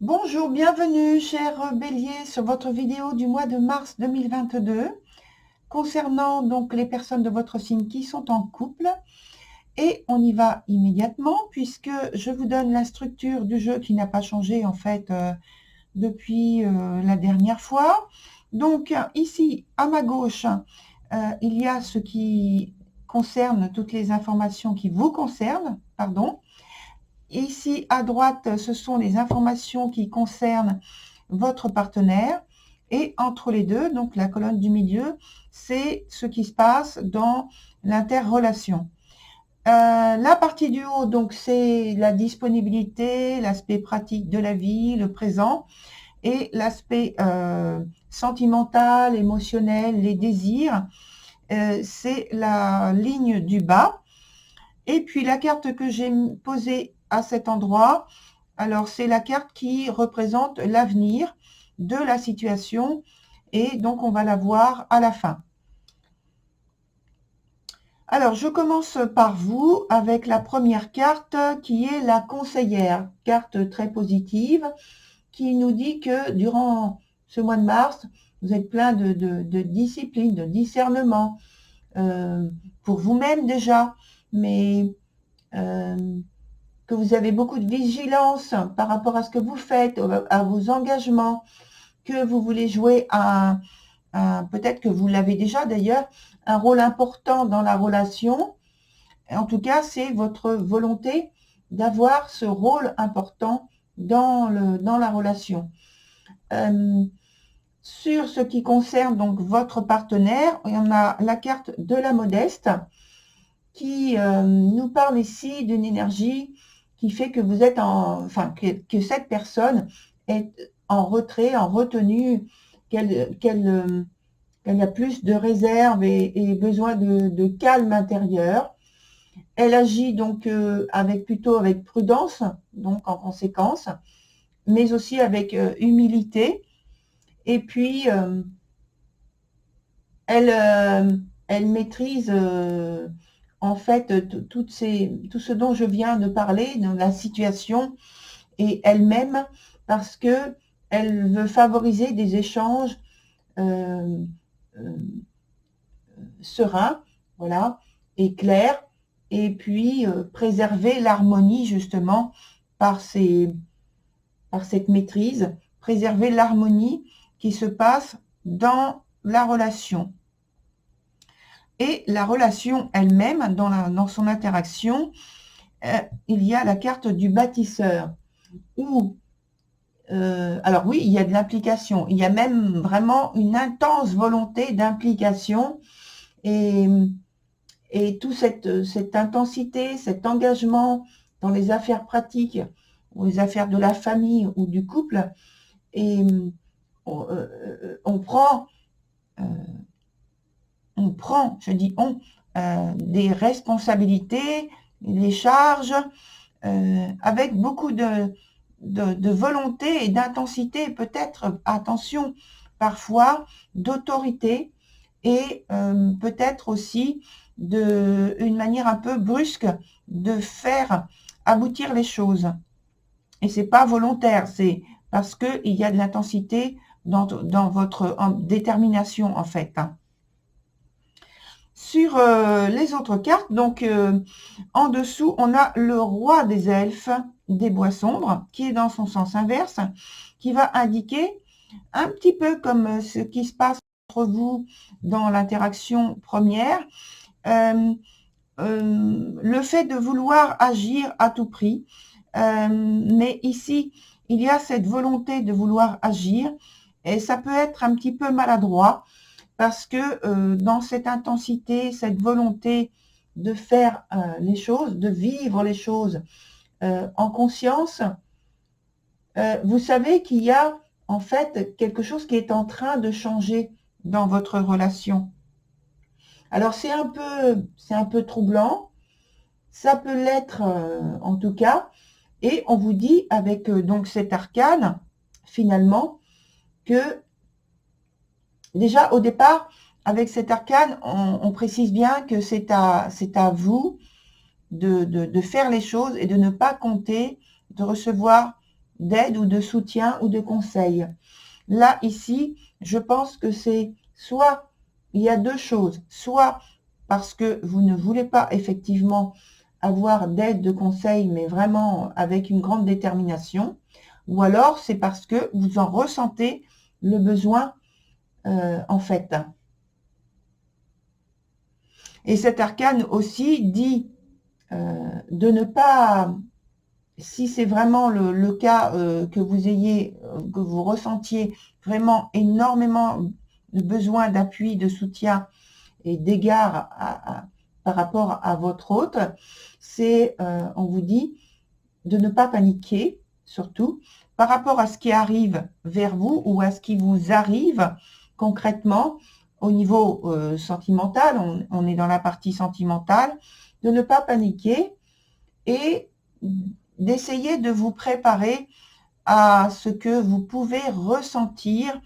Bonjour, bienvenue, cher Bélier, sur votre vidéo du mois de mars 2022 concernant donc les personnes de votre signe qui sont en couple. Et on y va immédiatement puisque je vous donne la structure du jeu qui n'a pas changé en fait depuis la dernière fois. Donc ici, à ma gauche, il y a ce qui concerne toutes les informations qui vous concernent, pardon. Ici, à droite, ce sont les informations qui concernent votre partenaire. Et entre les deux, donc la colonne du milieu, c'est ce qui se passe dans l'interrelation. La partie du haut, donc c'est la disponibilité, l'aspect pratique de la vie, le présent, et l'aspect sentimental, émotionnel, les désirs, c'est la ligne du bas. Et puis la carte que j'ai posée à cet endroit, alors c'est la carte qui représente l'avenir de la situation et donc on va la voir à la fin. Alors je commence par vous avec la première carte qui est la conseillère, carte très positive qui nous dit que durant ce mois de mars, vous êtes plein de discipline, de discernement pour vous-même déjà, mais que vous avez beaucoup de vigilance par rapport à ce que vous faites, à vos engagements, que vous voulez jouer peut-être que vous l'avez déjà d'ailleurs, un rôle important dans la relation. En tout cas, c'est votre volonté d'avoir ce rôle important dans la relation. Sur ce qui concerne donc votre partenaire, on a la carte de la modeste qui nous parle ici d'une énergie qui fait que vous êtes que cette personne est en retrait, en retenue, qu'elle a plus de réserve et besoin de calme intérieur. Elle agit donc plutôt avec prudence, donc en conséquence, mais aussi avec humilité. Et puis, elle maîtrise en fait tout ce dont je viens de parler, dans la situation et elle-même, parce que elle veut favoriser des échanges sereins, voilà, et clairs, et puis préserver l'harmonie justement par cette maîtrise, préserver l'harmonie qui se passe dans la relation. Et la relation elle-même, dans son interaction, il y a la carte du bâtisseur, où alors oui, il y a de l'implication, il y a même vraiment une intense volonté d'implication et toute cette intensité, cet engagement dans les affaires pratiques ou les affaires de la famille ou du couple, et on prend, je dis on, des responsabilités, des charges, avec beaucoup de volonté et d'intensité, peut-être, attention, parfois d'autorité, et peut-être aussi une manière un peu brusque de faire aboutir les choses. Et c'est pas volontaire, c'est parce qu'il y a de l'intensité dans votre détermination, en fait. Sur les autres cartes, donc en dessous, on a le roi des elfes des bois sombres, qui est dans son sens inverse, qui va indiquer un petit peu comme ce qui se passe entre vous dans l'interaction première, le fait de vouloir agir à tout prix. Mais ici, il y a cette volonté de vouloir agir, et ça peut être un petit peu maladroit, parce que dans cette intensité, cette volonté de faire les choses, de vivre les choses en conscience, vous savez qu'il y a en fait quelque chose qui est en train de changer dans votre relation. Alors c'est un peu troublant, ça peut l'être en tout cas, et on vous dit avec donc cet arcane, finalement, que déjà au départ, avec cet arcane, on précise bien que c'est à vous de faire les choses et de ne pas compter de recevoir d'aide ou de soutien ou de conseil. Là, ici, je pense que c'est soit, il y a deux choses, soit parce que vous ne voulez pas effectivement avoir d'aide, de conseil, mais vraiment avec une grande détermination, ou alors c'est parce que vous en ressentez le besoin en fait. Et cet arcane aussi dit de ne pas, si c'est vraiment le cas que vous ayez, que vous ressentiez vraiment énormément de besoin d'appui, de soutien et d'égard par rapport à votre hôte, c'est, on vous dit, de ne pas paniquer, surtout, par rapport à ce qui arrive vers vous ou à ce qui vous arrive concrètement au niveau sentimental, on est dans la partie sentimentale, de ne pas paniquer et d'essayer de vous préparer à ce que vous pouvez ressentir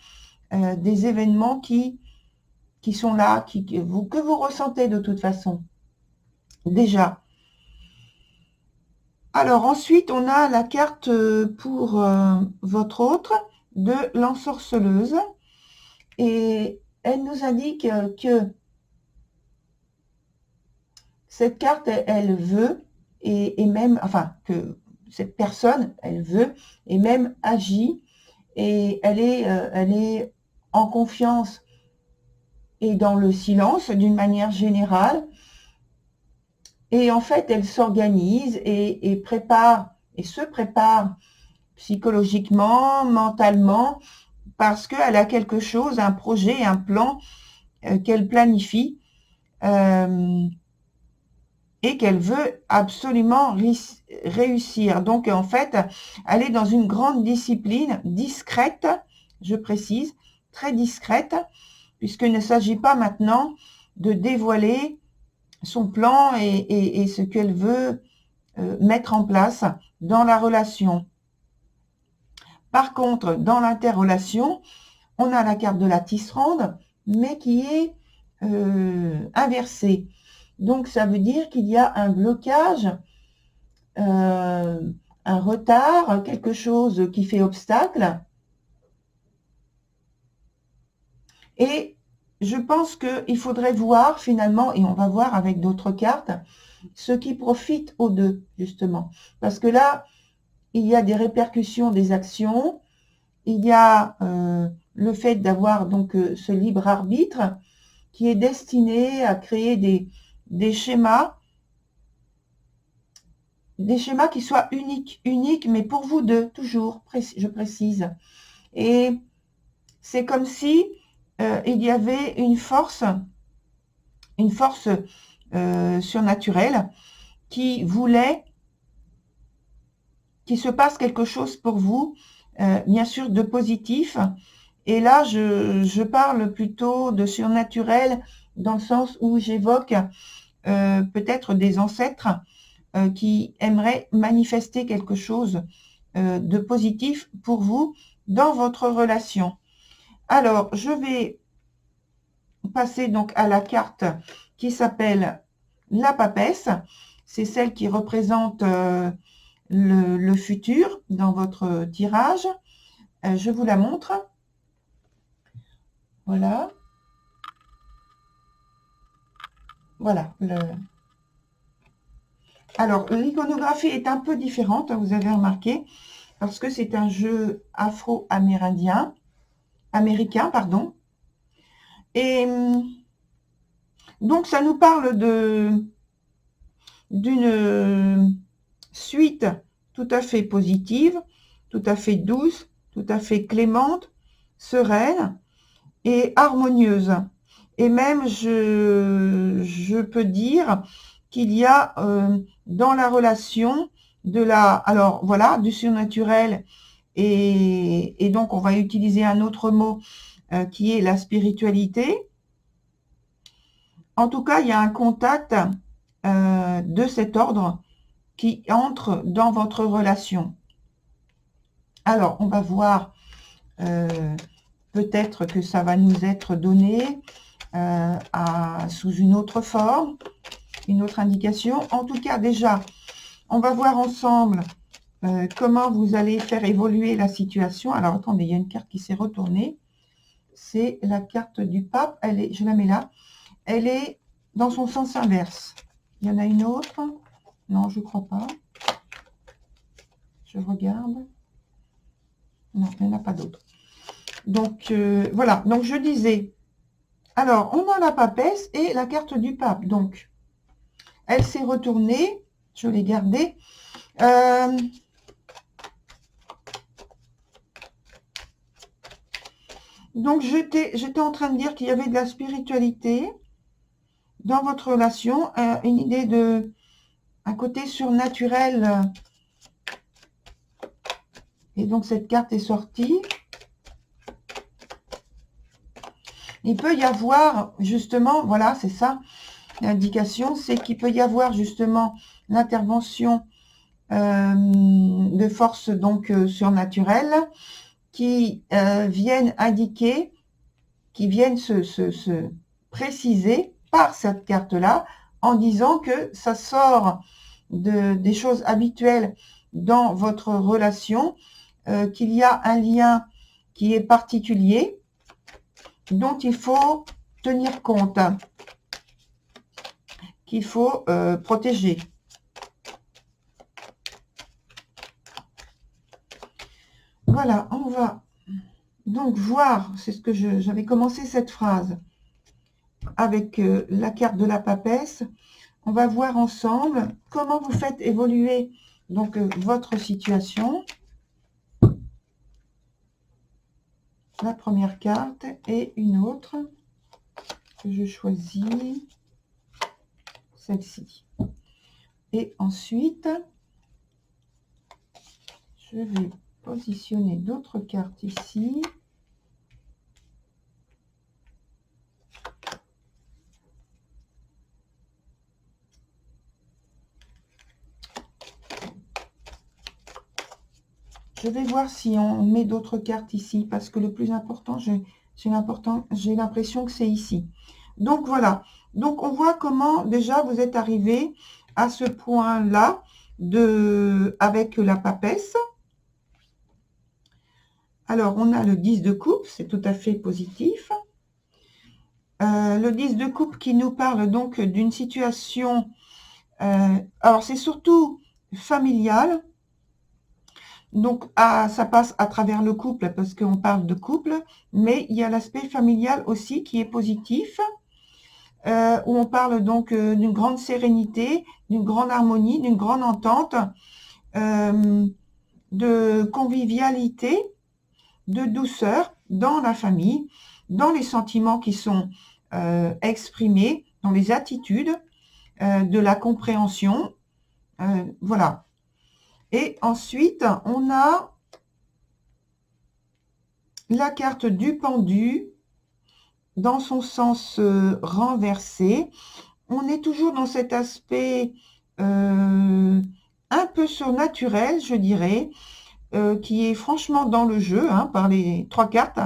des événements qui sont là, que vous ressentez de toute façon, déjà. Alors ensuite, on a la carte pour votre autre de l'ensorceleuse. Et elle nous indique que cette carte, elle veut, et même, enfin, que cette personne, elle veut, et même agit, et elle est en confiance et dans le silence d'une manière générale. Et en fait, elle s'organise et prépare, et se prépare psychologiquement, mentalement, parce qu'elle a quelque chose, un projet, un plan qu'elle planifie et qu'elle veut absolument réussir. Donc, en fait, elle est dans une grande discipline, discrète, je précise, très discrète, puisqu'il ne s'agit pas maintenant de dévoiler son plan et ce qu'elle veut mettre en place dans la relation. Par contre, dans l'interrelation, on a la carte de la tisserande, mais qui est inversée. Donc, ça veut dire qu'il y a un blocage, un retard, quelque chose qui fait obstacle. Et je pense qu'il faudrait voir finalement, et on va voir avec d'autres cartes, ce qui profite aux deux, justement. Parce que là, il y a des répercussions des actions, il y a le fait d'avoir donc ce libre arbitre qui est destiné à créer des schémas qui soient uniques, mais pour vous deux, toujours, je précise. Et c'est comme si il y avait une force surnaturelle qui voulait qu'il se passe quelque chose pour vous, bien sûr de positif. Et là, je parle plutôt de surnaturel dans le sens où j'évoque peut-être des ancêtres qui aimeraient manifester quelque chose de positif pour vous dans votre relation. Alors, je vais passer donc à la carte qui s'appelle la papesse. C'est celle qui représente le futur dans votre tirage. Je vous la montre. Voilà. Voilà. Alors, l'iconographie est un peu différente, vous avez remarqué, parce que c'est un jeu afro-américain, pardon. Et donc, ça nous parle d'une suite tout à fait positive, tout à fait douce, tout à fait clémente, sereine et harmonieuse. Et même, je peux dire qu'il y a dans la relation alors voilà, du surnaturel, et donc on va utiliser un autre mot qui est la spiritualité. En tout cas, il y a un contact de cet ordre qui entre dans votre relation. Alors, on va voir, peut-être que ça va nous être donné sous une autre forme, une autre indication. En tout cas, déjà, on va voir ensemble comment vous allez faire évoluer la situation. Alors, attendez, il y a une carte qui s'est retournée. C'est la carte du pape. Elle est, je la mets là. Elle est dans son sens inverse. Il y en a une autre. Non, je ne crois pas. Je regarde. Non, il n'y en a pas d'autre. Donc, voilà. Donc, je disais, alors, on a la papesse et la carte du pape. Donc, elle s'est retournée. Je l'ai gardée. Donc, j'étais en train de dire qu'il y avait de la spiritualité dans votre relation, une idée de un côté surnaturel. Et donc, cette carte est sortie. Il peut y avoir, justement, voilà, c'est ça, l'indication, c'est qu'il peut y avoir, justement, l'intervention de forces, donc, surnaturelles qui viennent indiquer, qui viennent se préciser par cette carte-là, en disant que ça sort des choses habituelles dans votre relation, qu'il y a un lien qui est particulier, dont il faut tenir compte, qu'il faut protéger. Voilà, on va donc voir, c'est ce que j'avais commencé cette phrase, avec la carte de la papesse. On va voir ensemble comment vous faites évoluer donc votre situation. La première carte et une autre que je choisis, celle-ci. Et ensuite, je vais positionner d'autres cartes ici. Je vais voir si on met d'autres cartes ici, parce que le plus important, j'ai l'impression que c'est ici. Donc voilà, donc on voit comment déjà vous êtes arrivé à ce point-là avec la papesse. Alors on a le 10 de coupe, c'est tout à fait positif. Le 10 de coupe qui nous parle donc d'une situation, alors c'est surtout familial. Donc, ça passe à travers le couple parce qu'on parle de couple, mais il y a l'aspect familial aussi qui est positif, où on parle donc d'une grande sérénité, d'une grande harmonie, d'une grande entente, de convivialité, de douceur dans la famille, dans les sentiments qui sont exprimés, dans les attitudes, de la compréhension, voilà. Et ensuite, on a la carte du pendu dans son sens renversé. On est toujours dans cet aspect un peu surnaturel, je dirais, qui est franchement dans le jeu, hein, par les trois cartes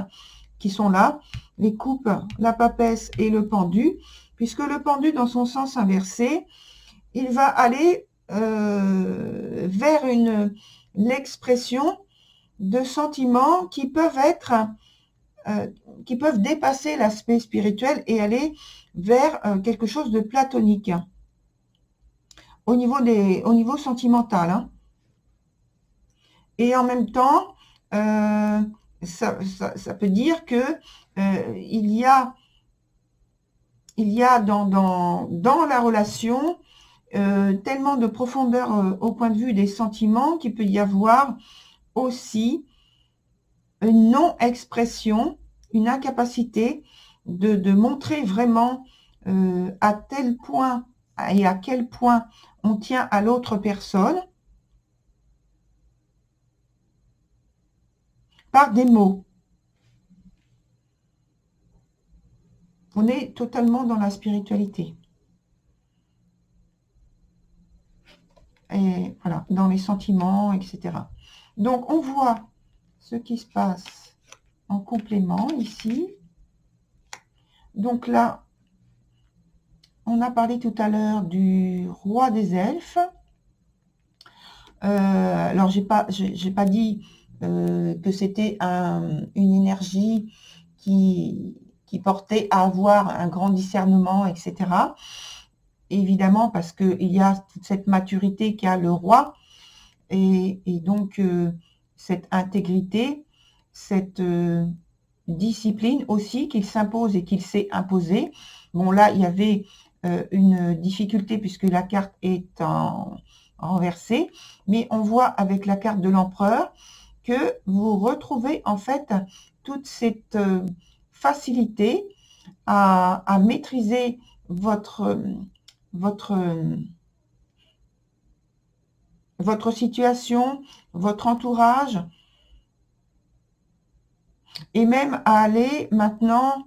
qui sont là, les coupes, la papesse et le pendu, puisque le pendu, dans son sens inversé, il va aller vers l'expression de sentiments qui peuvent être, qui peuvent dépasser l'aspect spirituel et aller vers quelque chose de platonique au niveau sentimental, hein. Et en même temps, ça peut dire que il y a dans la relation tellement de profondeur au point de vue des sentiments qu'il peut y avoir aussi une non-expression, une incapacité de montrer vraiment à tel point et à quel point on tient à l'autre personne par des mots. On est totalement dans la spiritualité. Et voilà, dans les sentiments, etc. Donc, on voit ce qui se passe en complément ici. Donc là, on a parlé tout à l'heure du roi des elfes. Alors, j'ai pas dit que c'était une énergie qui portait à avoir un grand discernement, etc. Évidemment, parce qu'il y a toute cette maturité qu'a le roi, et donc cette intégrité, cette discipline aussi qu'il s'impose et qu'il s'est imposé. Bon, là, il y avait une difficulté puisque la carte est renversée, mais on voit avec la carte de l'empereur que vous retrouvez en fait toute cette facilité à maîtriser votre situation, votre entourage, et même à aller maintenant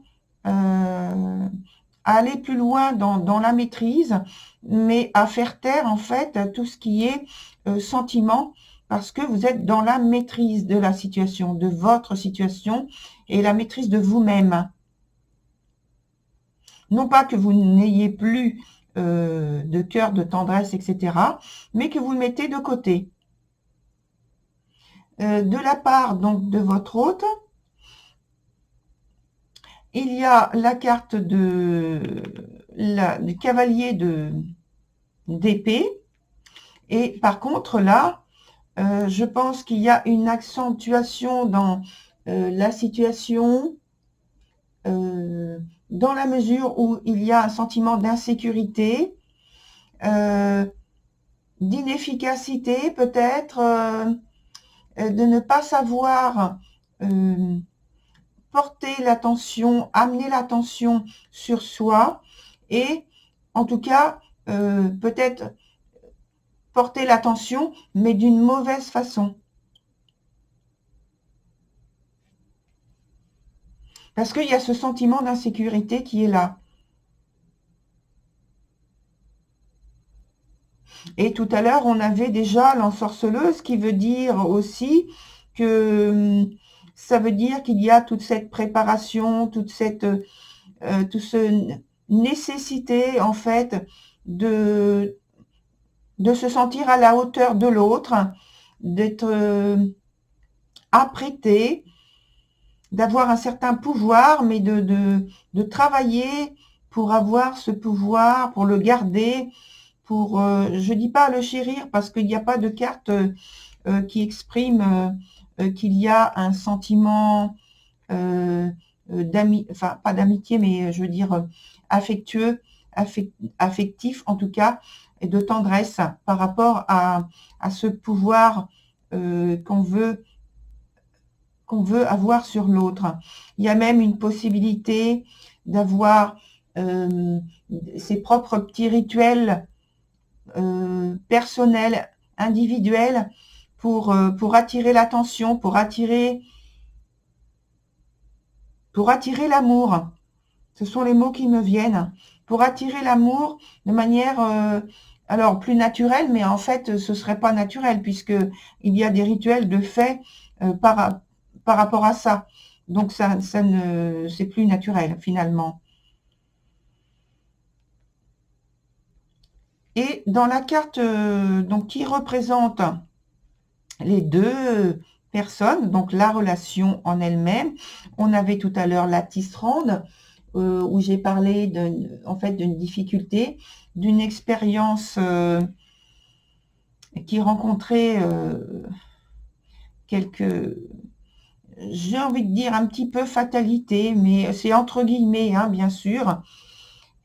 à aller plus loin dans la maîtrise, mais à faire taire en fait tout ce qui est sentiment, parce que vous êtes dans la maîtrise de la situation, de votre situation, et la maîtrise de vous-même. Non pas que vous n'ayez plus de cœur, de tendresse, etc., mais que vous le mettez de côté. De la part donc de votre hôte, il y a la carte du cavalier d'épée, et par contre là, je pense qu'il y a une accentuation dans la situation, dans la mesure où il y a un sentiment d'insécurité, d'inefficacité peut-être, de ne pas savoir porter l'attention, amener l'attention sur soi, et en tout cas peut-être porter l'attention mais d'une mauvaise façon. Parce qu'il y a ce sentiment d'insécurité qui est là. Et tout à l'heure, on avait déjà l'ensorceleuse, qui veut dire aussi que ça veut dire qu'il y a toute cette préparation, toute cette nécessité en fait de se sentir à la hauteur de l'autre, d'être apprêté, d'avoir un certain pouvoir, mais de travailler pour avoir ce pouvoir, pour le garder, pour, je dis pas le chérir, parce qu'il n'y a pas de carte qui exprime qu'il y a un sentiment enfin pas d'amitié, mais je veux dire affectueux, affectif en tout cas, et de tendresse par rapport à ce pouvoir qu'on veut avoir sur l'autre. Il y a même une possibilité d'avoir ses propres petits rituels personnels, individuels, pour attirer l'attention, pour attirer l'amour. Ce sont les mots qui me viennent. Pour attirer l'amour de manière alors plus naturelle, mais en fait ce serait pas naturel, puisque il y a des rituels de fait par rapport à ça. Donc c'est plus naturel finalement. Et dans la carte donc qui représente les deux personnes, donc la relation en elle-même, on avait tout à l'heure la tisserande, où j'ai parlé en fait d'une difficulté, d'une expérience qui rencontrait quelques, j'ai envie de dire un petit peu fatalité, mais c'est entre guillemets, hein, bien sûr.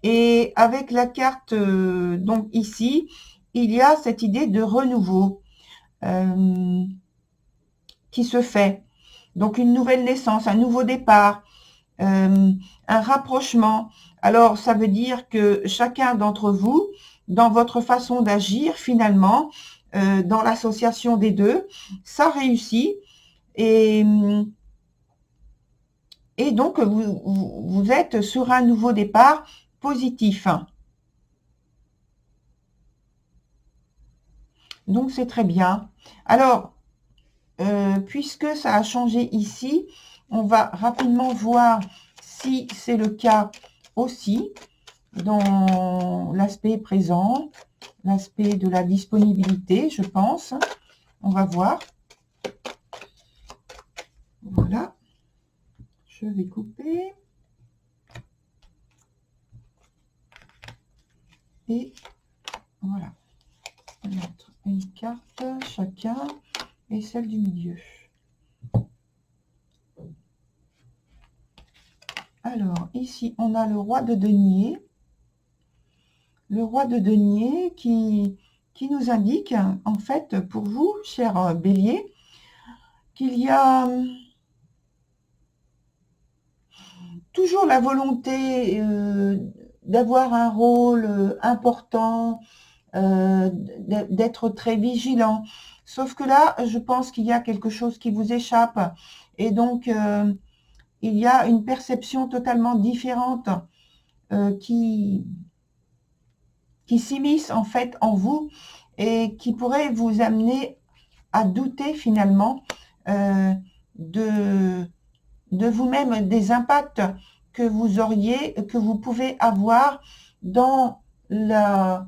Et avec la carte, donc ici, il y a cette idée de renouveau qui se fait. Donc une nouvelle naissance, un nouveau départ, un rapprochement. Alors ça veut dire que chacun d'entre vous, dans votre façon d'agir finalement, dans l'association des deux, ça réussit, et donc vous êtes sur un nouveau départ positif. Donc c'est très bien. Alors, puisque ça a changé ici, on va rapidement voir si c'est le cas aussi dans l'aspect présent, l'aspect de la disponibilité, je pense. On va voir. Voilà. Je vais couper. Et voilà. On va mettre une carte chacun et celle du milieu. Alors, ici, on a le roi de denier. Le roi de denier qui nous indique, en fait, pour vous, cher bélier, qu'il y a toujours la volonté d'avoir un rôle important, d'être très vigilant. Sauf que là, je pense qu'il y a quelque chose qui vous échappe. Et donc, il y a une perception totalement différente qui s'immisce en fait en vous et qui pourrait vous amener à douter finalement de vous-même, des impacts que vous auriez, que vous pouvez avoir dans la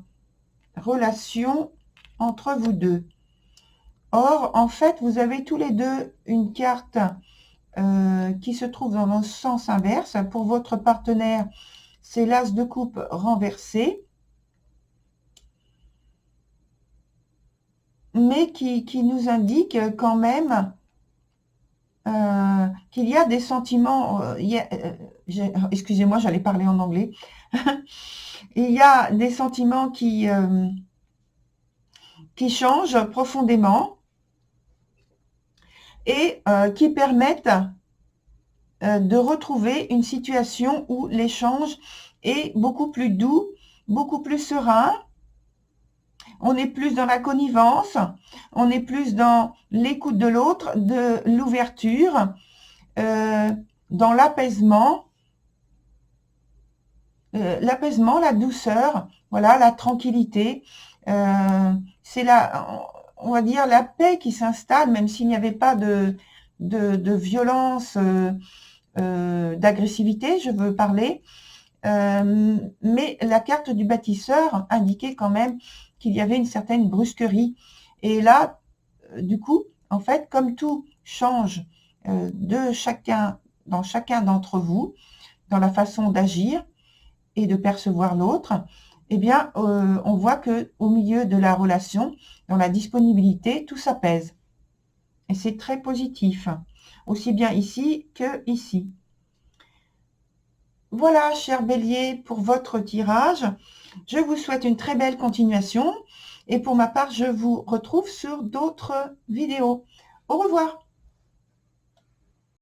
relation entre vous deux. Or, en fait, vous avez tous les deux une carte qui se trouve dans le sens inverse. Pour votre partenaire, c'est l'as de coupe renversé, mais qui nous indique quand même qu'il y a des sentiments, excusez-moi, j'allais parler en anglais, il y a des sentiments qui changent profondément et qui permettent de retrouver une situation où l'échange est beaucoup plus doux, beaucoup plus serein. On est plus dans la connivence, on est plus dans l'écoute de l'autre, de l'ouverture, dans l'apaisement, la douceur, voilà, la tranquillité. C'est on va dire, la paix qui s'installe, même s'il n'y avait pas de violence, d'agressivité, je veux parler. Mais la carte du bâtisseur indiquait quand même qu'il y avait une certaine brusquerie. Et là, du coup, en fait, comme tout change dans chacun d'entre vous, dans la façon d'agir et de percevoir l'autre, eh bien, on voit que au milieu de la relation, dans la disponibilité, tout s'apaise. Et c'est très positif, aussi bien ici que ici. Voilà, cher bélier, pour votre tirage. Je vous souhaite une très belle continuation. Et pour ma part, je vous retrouve sur d'autres vidéos. Au revoir.